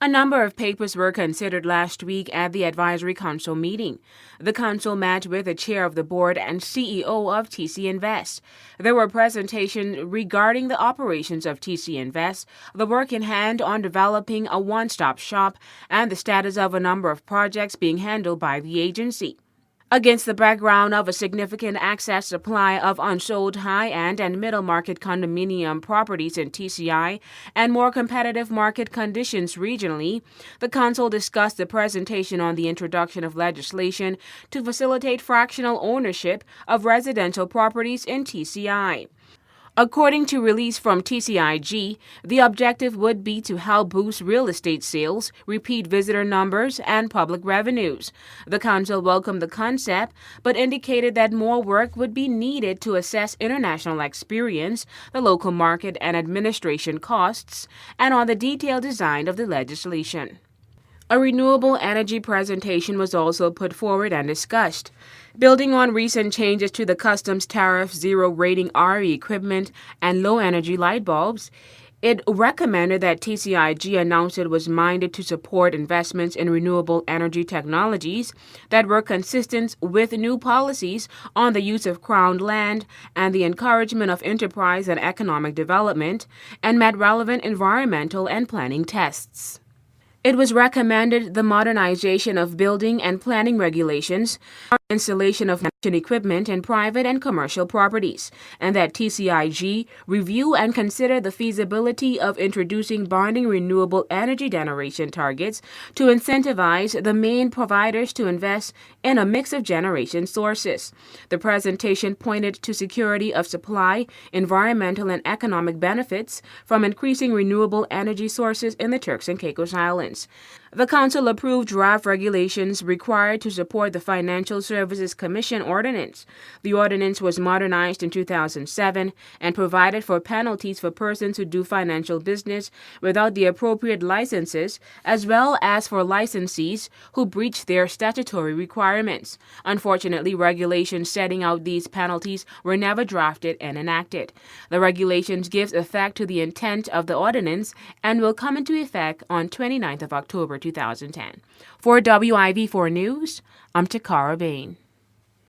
A number of papers were considered last week at the Advisory Council meeting. The council met with the chair of the board and CEO of TC Invest. There were presentations regarding the operations of TC Invest, the work in hand on developing a one-stop shop, and the status of a number of projects being handled by the agency. Against the background of a significant excess supply of unsold high-end and middle-market condominium properties in TCI and more competitive market conditions regionally, the Council discussed the presentation on the introduction of legislation to facilitate fractional ownership of residential properties in TCI. According to release from TCIG, the objective would be to help boost real estate sales, repeat visitor numbers, and public revenues. The council welcomed the concept, but indicated that more work would be needed to assess international experience, the local market and administration costs, and on the detailed design of the legislation. A renewable energy presentation was also put forward and discussed. Building on recent changes to the customs tariff, zero rating RE equipment, and low energy light bulbs, it recommended that TCIG announced it was minded to support investments in renewable energy technologies that were consistent with new policies on the use of crowned land and the encouragement of enterprise and economic development, and met relevant environmental and planning tests. It was recommended the modernization of building and planning regulations, installation of equipment in private and commercial properties, and that TCIG review and consider the feasibility of introducing binding renewable energy generation targets to incentivize the main providers to invest in a mix of generation sources. The presentation pointed to security of supply, environmental and economic benefits from increasing renewable energy sources in the Turks and Caicos Islands. The Council approved draft regulations required to support the Financial Services Commission ordinance. The ordinance was modernized in 2007 and provided for penalties for persons who do financial business without the appropriate licenses, as well as for licensees who breach their statutory requirements. Unfortunately, regulations setting out these penalties were never drafted and enacted. The regulations give effect to the intent of the ordinance and will come into effect on 29th of October 2010. For WIV4 News, I'm Takara Bain.